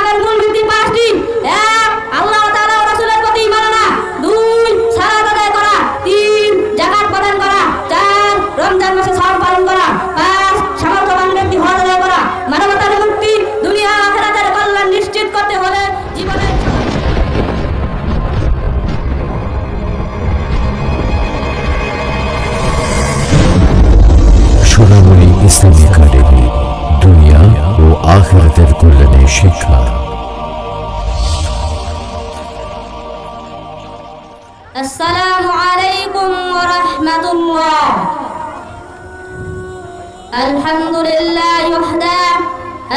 ইসলামের মূল ভিত্তি পাঁচটি। এক, আল্লাহ তাআলা ও রাসূলের প্রতি ঈমান আনা। দুই, সালাত আদায় করা। তিন, যাকাত প্রদান করা। চার, রমজান মাসে সাওম পালন করা। পাঁচ, সামর্থ্যবান ব্যক্তি হজ আদায় করা। মানবতার মুক্তি, দুনিয়া ও আখিরাতের কল্যাণ নিশ্চিত করতে হলে জীবনের সোনামণি ইসলামী একাডেমি, দুনিয়া ও আখিরাতের কল্যাণে শিক্ষা। আসসালামু আলাইকুম ওয়া রাহমাতুল্লাহ। আলহামদুলিল্লাহ ওয়াহদা,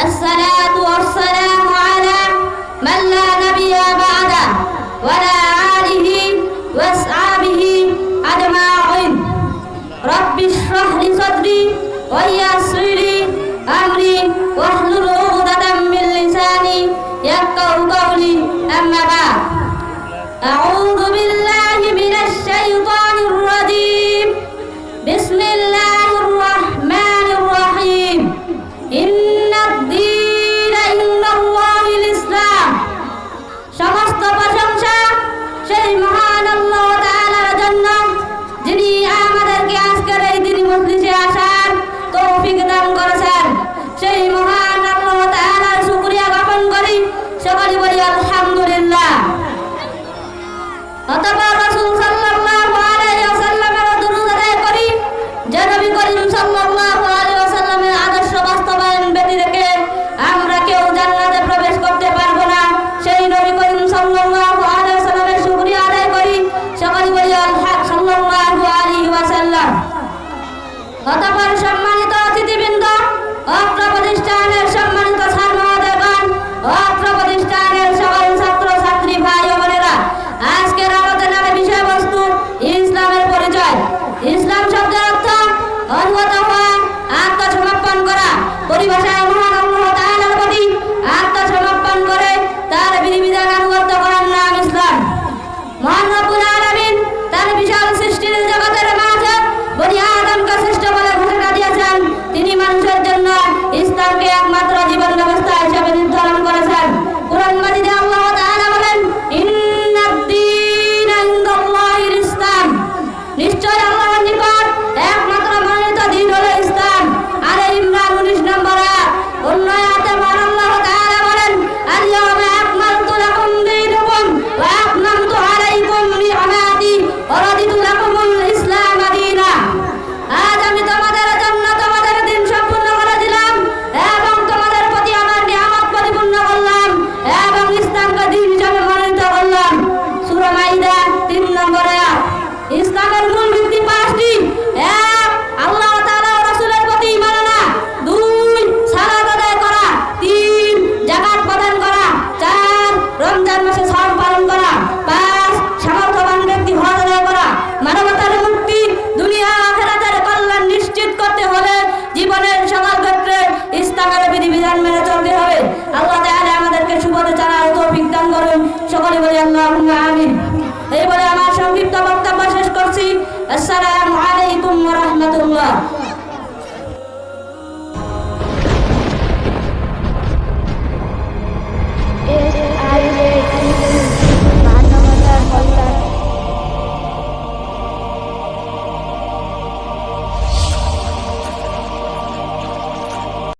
আসসালাতু ওয়াসসালামু আলা মান লা নাবিয়্যা বা'দা ওয়া লা আলিহি ওয়া আসহাবিহি আজমাইন। রাব্বি ইশরাহ লি সাদরি ওয়া ইয়াসসির লি আমরি ওয়াহলুল 'উকদাতাম মিন লিসানি ইয়াফকাহু কওলি। আম্মা বা'দ। আউযু বিল্লাহি মিনাশ শাইতানির রাজীম। বিসমিল্লাহির রাহমানির রহিম। ইন্নাদ-দীনা ইনদাল্লাহিল ইসলাম। সমস্ত প্রশংসা সেই মহান আল্লাহ তাআলার জন্য, যিনি আমাদেরকে আজকের এই দিনী মজলিসে আসার তৌফিক দান করেছেন। সেই মহান আল্লাহ তাআলার শুকরিয়া জ্ঞাপন করি, সকলে বলি আলহামদুলিল্লাহ। অতঃপর রাসূল সাল্লাল্লাহু আলাইহি ওয়াসাল্লামের দুরূদ আদায় করি, যে নবী করিম সাল্লাল্লাহু আলাইহি ওয়াসাল্লামের আদর্শ বাস্তবায়ন ব্যতি রেখে আমরা কেউ জান্নাতে প্রবেশ করতে পারবো না। সেই নবী করিম সাল্লাল্লাহু আলাইহি ওয়াসাল্লামের শুকরিয়া আদায় করি, সকলে বলি আলহামদুলিল্লাহ সাল্লাল্লাহু আলাইহি ওয়াসাল্লাম। অতঃপর সম্মানিত অতিথিবৃন্দ, অত্র প্রতিষ্ঠানের সম্মানিত স্যার মহোদয়গণ, অত্র প্রতিষ্ঠানের সকল ছাত্র ছাত্রী ভাই ও বোনেরা, আজকের আলোচনার বিষয়বস্তু ইসলামের পরিচয়। ইসলাম শব্দের অর্থ অনুগত হওয়া, আত্মসমর্পণ করা। পরিভাষায় মহান আল্লাহ তাআলার প্রতি আত্মসমর্পণ করে তার বিধিবিধান আনুগত্য করার নাম ইসলাম। মহান রব্বুল আলামিন তার বিশাল সৃষ্টির জগতের মাঝে বনি আদমকে শ্রেষ্ঠ বলে ঘোষণা দিয়েছেন। তিনি মানুষের জন্য ইসলামকে একমাত্র জীবন ব্যবস্থা হিসেবে নির্ধারণ করেছেন। কুরআন মাজিদে আল্লাহ তাআলা বলেন, ইন্নাদ-দীনা ইনদাল্লাহিল ইসলাম। নিশ্চয় আল্লাহর নিকট একমাত্র মনোনীত দিন হলো ইসলাম। আলে ইমরান 19 নম্বর আয়াত। অন্য আয়াতে মহান আল্লাহ তাআলা বলেন, আল-ইয়াওমা আকমালতু লাকুম দীনাকুম ওয়া আতমামতু আলাইকুম নি'মাতি ওয়া রাদিতু লাকুমুল ইসলাম দীনা। আজ আমি তোমাদের জন্য তোমাদের দিন সম্পূর্ণ করে দিলাম এবং তোমাদের প্রতি আমার নিয়ামত পরিপূর্ণ করলাম এবং ইসলামকে দিন হিসেবে মনোনীত করলাম। সূরা মাইদা 3 নম্বর আয়াত। ইসলামের মূল ভিত্তি পাঁচটি। এক, আল্লাহ তাআলা ও রাসূলের প্রতি ঈমান আনা। দুই, সালাত আদায় করা। তিন, যাকাত প্রদান করা। চার, রমজান মাসে সাওম পালন করা। পাঁচ, সামর্থ্যবান ব্যক্তি হজ আদায় করা। মানবতার মুক্তি, দুনিয়া ও আখিরাতের কল্যাণ নিশ্চিত করতে হলে জীবনের সকল ক্ষেত্রে ইসলামের বিধিবিধান মেনে চলতে হবে। আল্লাহ তাআলা আমাদেরকে সুপথে চলার তৌফিক দান করুন, সকলে বলি আল্লাহুম্মা আমিন। এই বলে আমার সংক্ষিপ্ত বক্তব্য শেষ করছি। আসসালামু আলাইকুম ওয়া রাহমাতুল্লাহ।